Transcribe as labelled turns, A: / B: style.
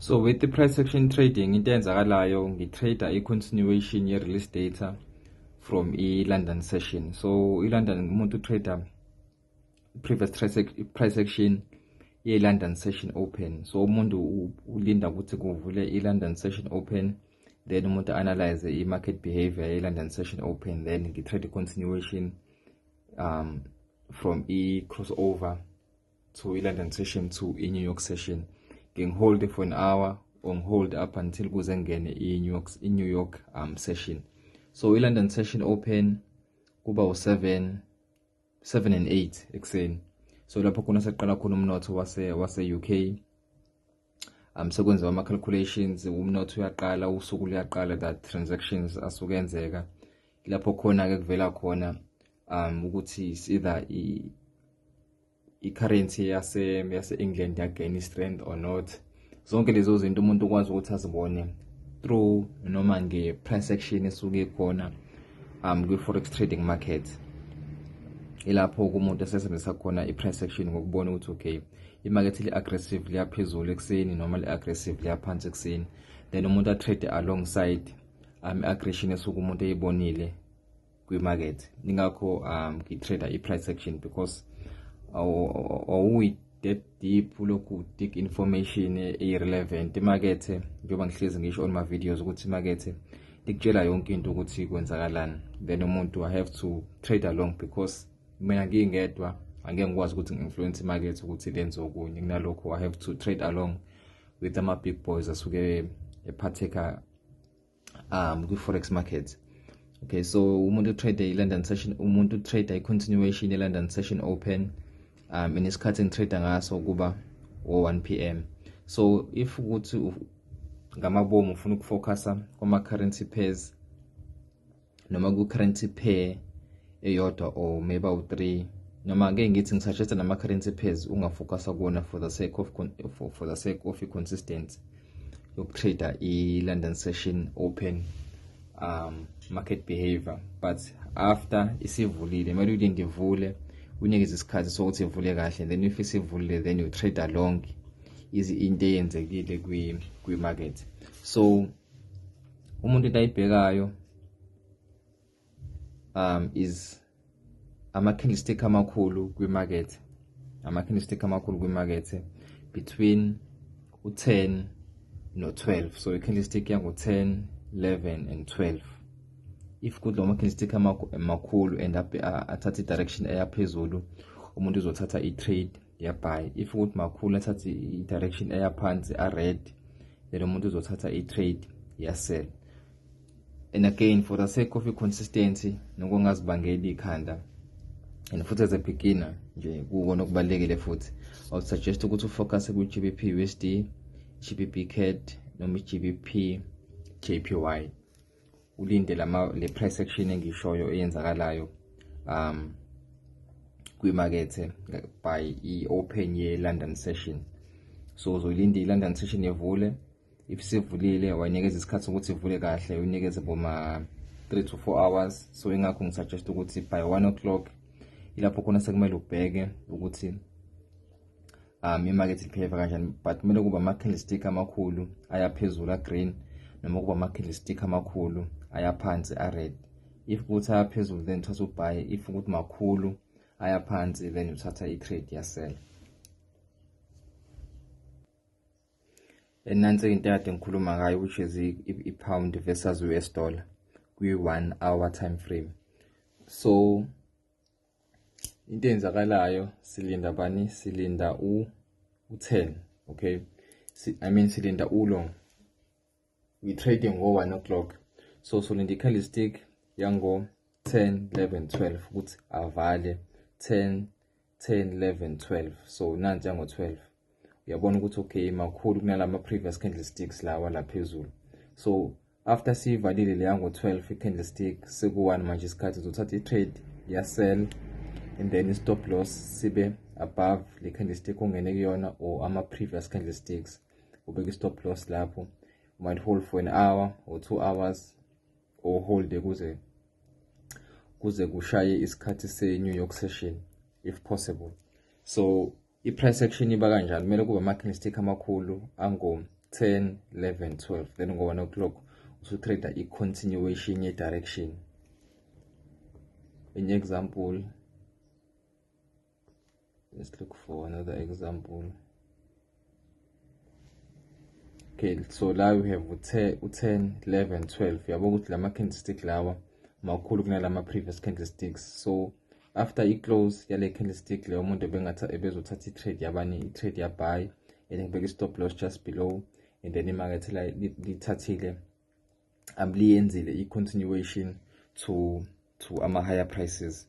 A: So with the price action trading, into eyenzakalayo ngitrader i-continuation ye-release data from i-London session. So i-London umuntu trader previous price action ye-London session open. So umuntu ulinda ukuthi kuvule i-London session open, then umuntu analyze i-market behavior ye-London session open, then ngitrade i-continuation from i-crossover to i-London session to i-New York session. Hold for an hour or hold up until kuze ngene i-New York session. So i-London session open kuba u7 and 8 ekuseni. So lapho kuna seqala khona umnotho wase UK. Sekwenziwa ama calculations, umnotho uyaqala, usuku luyaqala, that transactions asukenzeka. Lapho khona ke kuvela khona ukuthi either i-currency yase England yagain strength or not. Zonke lezo zinto umuntu ukwazi ukuthi azibone through noma nge-price action esuke khona kwi-forex trading market. Ilapho umuntu esebenzisa khona i-price action ngokubona ukuthi okay, i-market li-aggressive liyaphezulu ekuseni noma li-aggressive liyaphansi ekuseni, then umuntu atrade alongside i-aggression esuke umuntu eyibonile kwi-market. Ningakho ngitrader i-price action because awuyi that deep lokhu dig information irrelevant. Imakethe njengoba ngihlezi ngisho on my videos ukuthi imakethe ikutshela yonke into ukuthi kwenzakalani, then umuntu I have to trade along because mina ngingedwa angeke ngikwazi ukuthi ngi-influence imarket ukuthi lenze okunye. Kunalokho I have to trade along with ama big boys asuke epartaker kwi-forex market. Okay, so umuntu trade i-London session, umuntu trade i-continuation ye-London session open inesikhathi ngitrader ngaso kuba 1 PM. So if ukuthi ngamabomu ufuna ukufocusa kuma currency pairs noma ku currency pair eyodwa or maybe u3, noma ngeke ngithi ngisuggest nama currency pairs ungafocusa kuona for the sake of consistency yokutrader i-London session open market behavior. But after isivulile kumele ulinde ivule, unikeze isikhathi sokuthi ivule kahle, then if isivulile then you trade along into eyenzekile kwi-market. So umuntu into ayibhekayo is ama-candlestick amakhulu kwi-market, ama-candlestick amakhulu kwi-market between u10 no12. So i-candlestick yangu-10, 11 and 12. If kudla ama-candlestick amakhulu and athatha i-direction eyaphezulu, umuntu uzothatha i-trade ya-buy. If ukuthi makhulu athatha i-direction eyaphansi a-red, then umuntu uzothatha i-trade ya-sell. And again, for the sake of consistency nokungazibangeli ikhanda, and futhi as a beginner nje kukona okubalekile futhi, I would suggest ukuthi ufocus ku-GBP USD, GBP CAD noma i-GBP JPY. Ulinde le price action engishoyo eyenzakalayo kwi-market by i-open ye-London session. So uzoyilinde i-London session ivule. If sivulile wayinikeza isikhathi ukuthi ivule kahle, uyinikeze boma 3 to 4 hours. So ingakho ngisuggest ukuthi by 1 o'clock ilapho khona sekumele ubheke ukuthi i-market ipheva kanjani. But kumele kuba ama-candlestick amakhulu ayaphezulu a-green noma kuba ama-candlestick amakhulu ayaphansi a-red. If ukuthi ayaphezulu then uthatha ubuy, if ukuthi makhulu ayaphansi then uthatha i-trade ya-sell. And nansi into kade ngikhuluma ngayo, which is i-pound versus US dollar kwi-1 hour time frame. So into eyenzakalayo silinda bani? Silinda u10, okay? Silinda long. We trading ngo 1 o'clock. So solinda i-candlestick yango 10, 11, 12 ukuthi avale 10, 11, 12. So nanti yango 12. Uyabona ukuthi okay makhulu kunalama previous candlesticks lawa laphezulu. So after sivalile le yango 12 i-candlestick seku1 manje isikhathi uzothatha i-trade ya-sell, and then i-stop loss sibe above le candlestick ongene kuyona or ama previous candlesticks. Ubeka i-stop loss lapho. You might hold for an hour or 2 hours or hold kuze kushaye isikhathi se-New York session if possible. So i-price action iba kanjani? Kumele kube ama-candlestick amakhulu ango 10, 11, 12, then ngo-1 o'clock usutrader i-continuation ye-direction. In example, let's look for another example. Okay, so la we have 10, 11, 12. Uyabona ukuthi lama candlestick lawa makhulu kunalama previous candlesticks. So after i-close yale candlestick leyo umuntu ebezothatha i-trade yabani, i-trade ya-buy, and ngibeka i-stop loss just below, and then imakethe la lithathile liyenzile i-continuation to ama higher prices.